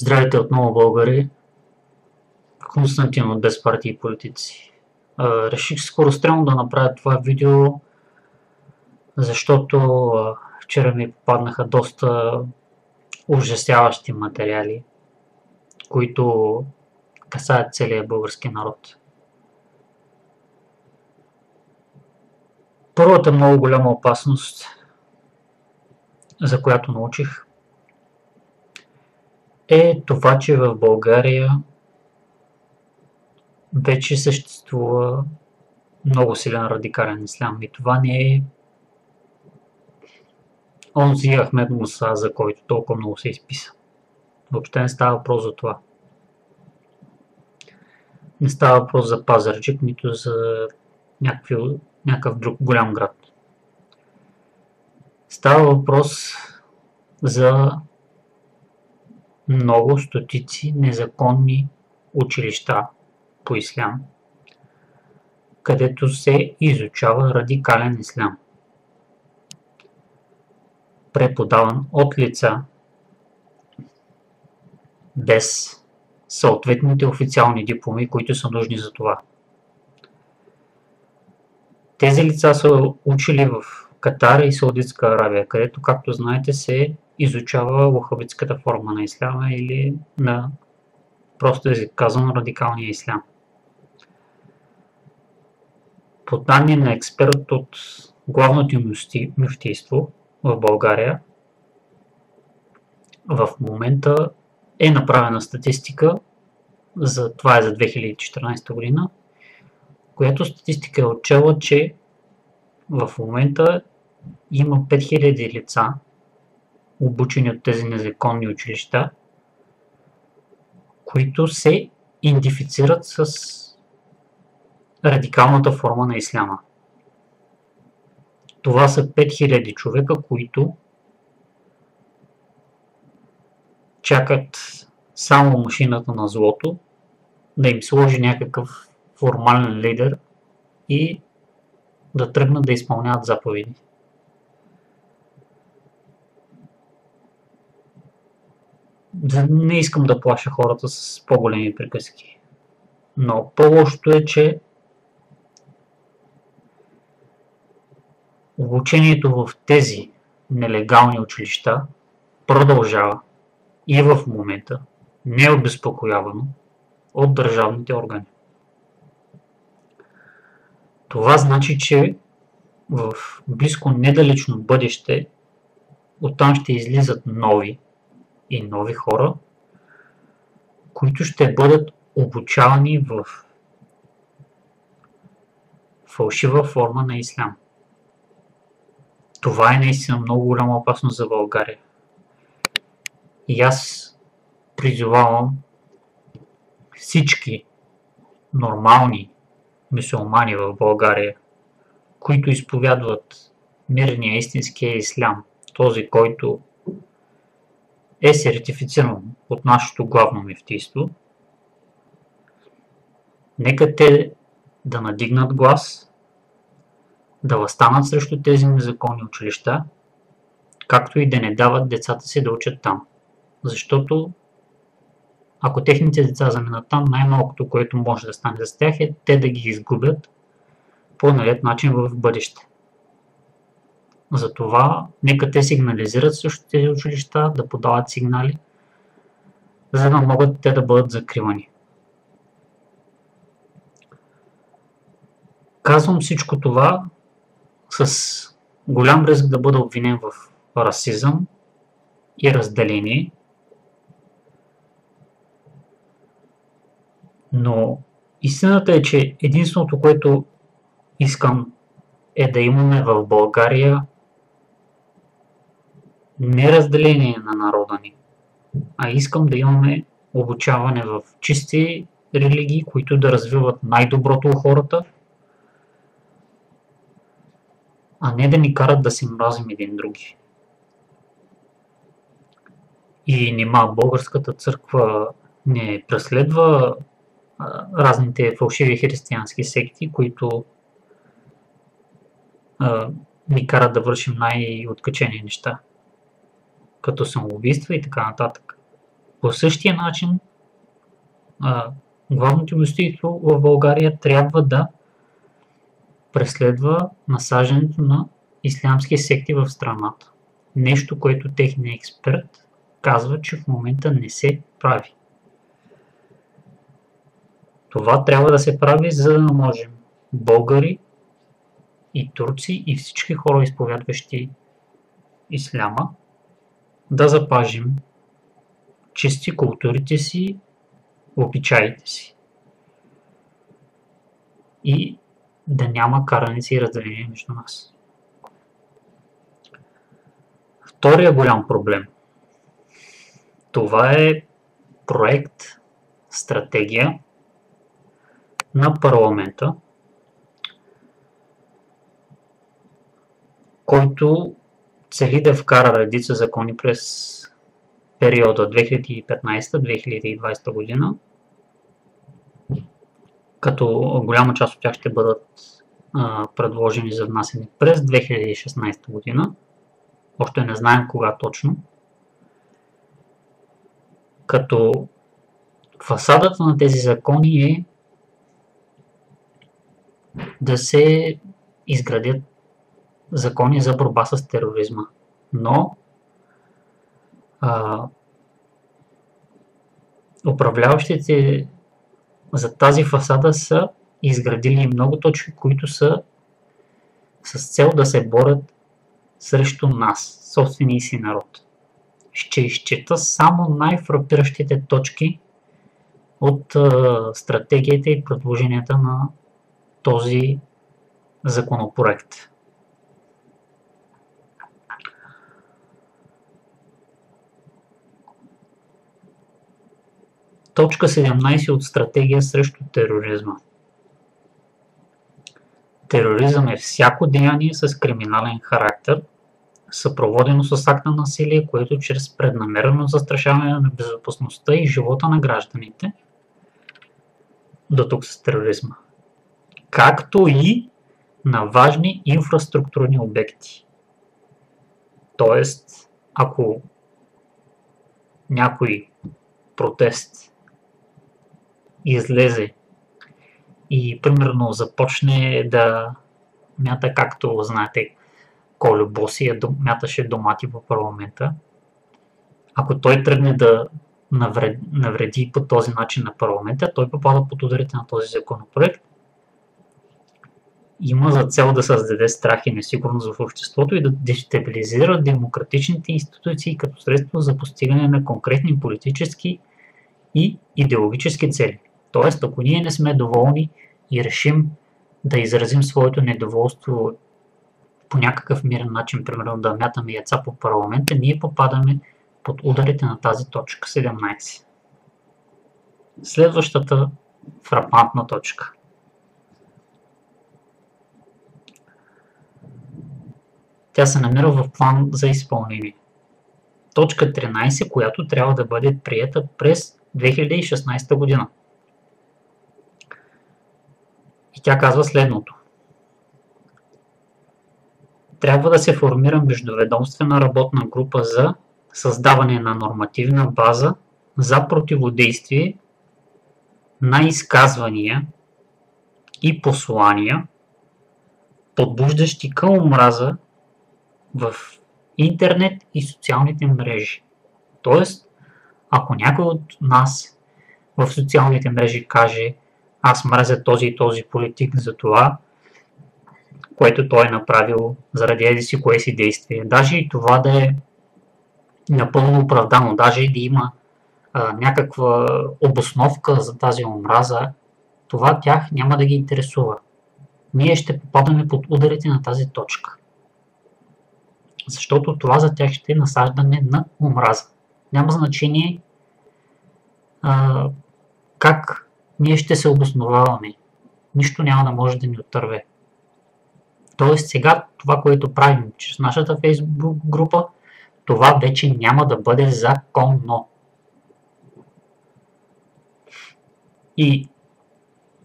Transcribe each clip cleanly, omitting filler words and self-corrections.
Здравейте отново, българи! Константин от Без партии и политици. Реших скорострелно да направя това видео, защото вчера ми попаднаха доста ужасяващи материали, които касаят целия български народ. Първата много голяма опасност, за която научих, е това, че в България вече съществува много силен радикален ислям. И това не е онзи Ахмед Муса, за който толкова много се изписа. Въобще не става въпрос за това. Не става въпрос за Пазарджик, нито за някакъв друг голям град. Става въпрос за много стотици незаконни училища по ислям, където се изучава радикален ислям, преподаван от лица без съответните официални дипломи, които са нужни за това. Тези лица са учили в Катар и Саудитска Арабия, където, както знаете, се изучава лохавитската форма на исляма или на просто език казано радикалния ислям. По данни на експерт от главното мюфтийство в България, в момента е направена статистика, това е за 2014 година, която статистика е отчела, че в момента има 5000 лица, обучени от тези незаконни училища, които се идентифицират с радикалната форма на исляма. Това са 5000 човека, които чакат само машината на злото да им сложи някакъв формален лидер и да тръгнат да изпълняват заповеди. Не искам да плаша хората с по-големи приказки, но по-лошото е, че обучението в тези нелегални училища продължава и в момента не е обезпокоявано от държавните органи. Това значи, че в близко недалечно бъдеще оттам ще излизат нови хора, които ще бъдат обучавани в фалшива форма на ислям. Това е наистина много голяма опасност за България. И аз призовавам всички нормални мюсюлмани в България, които изповядват мирния истинския ислям, този, който е сертифициран от нашето главно мюфтийство, нека те да надигнат глас, да въстанат срещу тези незаконни училища, както и да не дават децата си да учат там. Защото ако техните деца заминат там, най-малкото, което може да стане за тях е те да ги изгубят по наред начин в бъдеще. Затова нека те сигнализират срещу тези училища, да подават сигнали, за да могат те да бъдат закривани. Казвам всичко това с голям риск да бъда обвинен в расизъм и разделение, но истината е, че единственото, което искам е да имаме в България не разделение на народа ни, а искам да имаме обучаване в чисти религии, които да развиват най-доброто у хората, а не да ни карат да се мразим един други. И нима българската църква не преследва разните фалшиви християнски секти, които ни карат да вършим най-откачени неща, като самоубийства и така нататък. По същия начин главното мюфтийство в България трябва да преследва насаждането на ислямски секти в страната. Нещо, което техният експерт казва, че в момента не се прави. Това трябва да се прави, за да можем българи и турци и всички хора, изповядващи исляма, да запазим чисти културите си, обичаите си. И да няма караници и разделение между нас. Втория голям проблем. Това е проект, стратегия на парламента, който цели да вкара редица закони през периода 2015-2020 година, като голяма част от тях ще бъдат предложени за внасяне през 2016 година. Още не знаем кога точно. Като фасадата на тези закони е да се изградят закони за борба с тероризма. Но управляващите за тази фасада са изградили много точки, които са с цел да се борят срещу нас, собствения си народ. Ще изчета само най-фрапиращите точки от стратегията и предложенията на този законопроект. Точка 17 от стратегия срещу тероризма. Тероризъм е всяко деяние с криминален характер, съпроводено с акт на насилие, което чрез преднамерено застрашаване на безопасността и живота на гражданите, до тук с тероризма, както и на важни инфраструктурни обекти. Тоест, ако някой протест излезе и примерно започне да мята, както знаете, Кольо Боси мяташе домати по парламента, ако той тръгне да навреди по този начин на парламента, той попада под ударите на този законопроект. Има за цел да създаде страх и несигурност в обществото и да дестабилизира демократичните институции като средство за постигане на конкретни политически и идеологически цели. Тоест, ако ние не сме доволни и решим да изразим своето недоволство по някакъв мирен начин, примерно да мятаме яйца по парламента, ние попадаме под ударите на тази точка 17. Следващата фрапантна точка. Тя се намира в план за изпълнение. Точка 13, която трябва да бъде приета през 2016 година. И тя казва следното. Трябва да се формира междуведомствена работна група за създаване на нормативна база за противодействие на изказвания и послания, подбуждащи към омраза в интернет и социалните мрежи. Тоест, ако някой от нас в социалните мрежи каже: аз мразя този и този политик за това, което той е направил заради еди си кое си действие, даже и това да е напълно оправдано, даже и да има някаква обосновка за тази омраза, това тях няма да ги интересува. Ние ще попадаме под ударите на тази точка. Защото това за тях ще е насаждане на омраза. Няма значение как ние ще се обосноваваме. Нищо няма да може да ни отърве. Тоест сега това, което правим чрез нашата Facebook група, това вече няма да бъде законно. И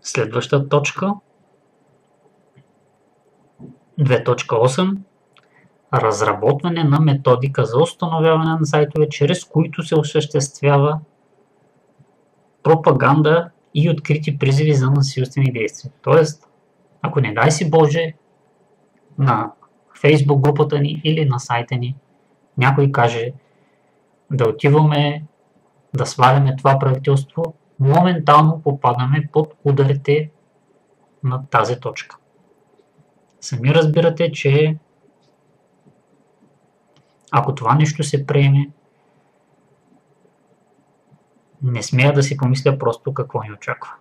следваща точка 2.8. Разработване на методика за установяване на сайтове, чрез които се осъществява пропаганда и открити призиви за насилствени действия. Тоест, ако не дай си Боже, на Facebook групата ни или на сайта ни някой каже да отиваме да сваляме това правителство, моментално попадаме под ударите на тази точка. Сами разбирате, че ако това нещо се приеме, не смея да си помисля просто какво ни очаква.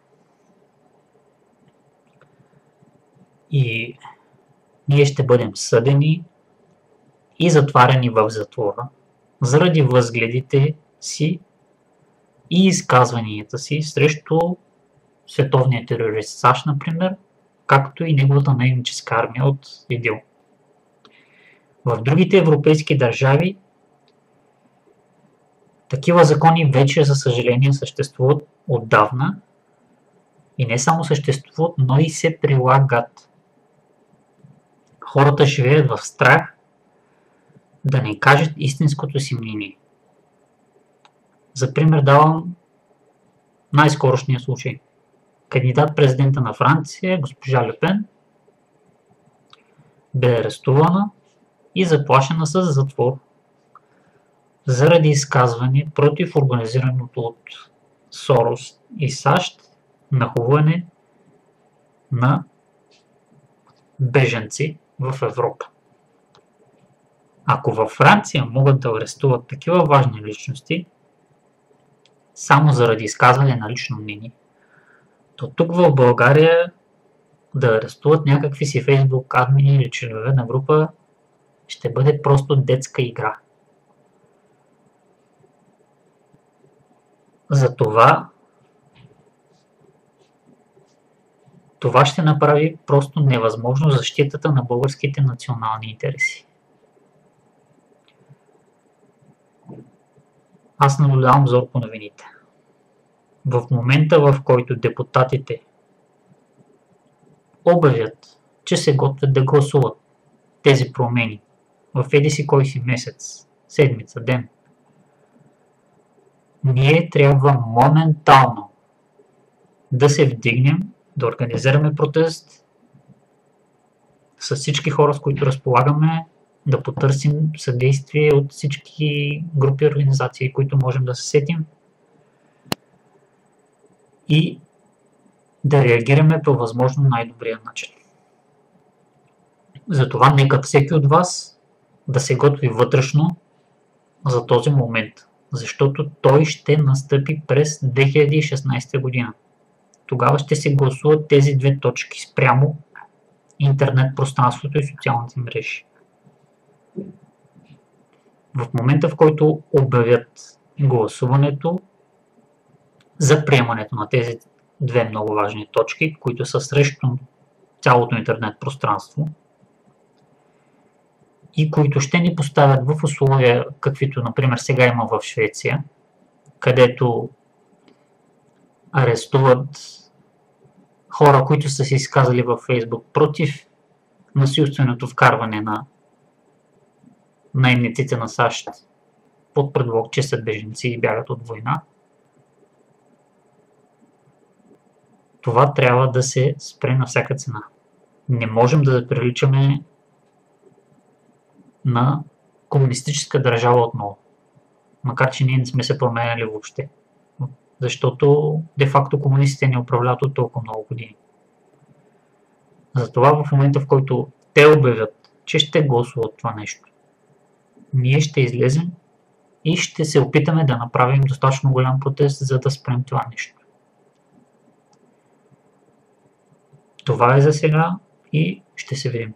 И ние ще бъдем съдени и затваряни в затвора заради възгледите си и изказванията си срещу световния терорист САЩ, например, както и неговата наемническа армия от ИДИЛ. В другите европейски държави такива закони вече, за съжаление, съществуват отдавна и не само съществуват, но и се прилагат. Хората живеят в страх да не кажат истинското си мнение. За пример давам най-скорошния случай. Кандидат-президента на Франция, госпожа Ле Пен, бе арестувана и заплашена с затвор заради изказване против организираното от Сорос и САЩ нахлуване на бежанци в Европа. Ако във Франция могат да арестуват такива важни личности само заради изказване на лично мнение, то тук в България да арестуват някакви си Фейсбук админи или членове на група ще бъде просто детска игра. Затова това ще направи просто невъзможно защитата на българските национални интереси. Аз наблюдавам зор по новините. В момента, в който депутатите обявят, че се готвят да гласуват тези промени в еди си кой си месец, седмица, ден, ние трябва моментално да се вдигнем, да организираме протест с всички хора, с които разполагаме, да потърсим съдействие от всички групи и организации, които можем да се сетим и да реагираме по възможно най-добрия начин. Затова нека всеки от вас да се готви вътрешно за този момент, защото той ще настъпи през 2016 година. Тогава ще се гласуват тези две точки спрямо интернет пространството и социалните мрежи. В момента, в който обявят гласуването за приемането на тези две много важни точки, които са срещу цялото интернет пространство и които ще ни поставят в условия, каквито, например, сега има в Швеция, където арестуват хора, които са се изказали във Фейсбук против насилственото вкарване на наемниците на САЩ под предлог, че са бежанци и бягат от война. Това трябва да се спре на всяка цена. Не можем да приличаме на комунистическа държава отново. Макар че ние не сме се променяли въобще. Защото де-факто комунистите не управляват от толкова много години. Затова в момента, в който те обявят, че ще гласуват това нещо, ние ще излезем и ще се опитаме да направим достатъчно голям протест, за да спрем това нещо. Това е за сега и ще се видим.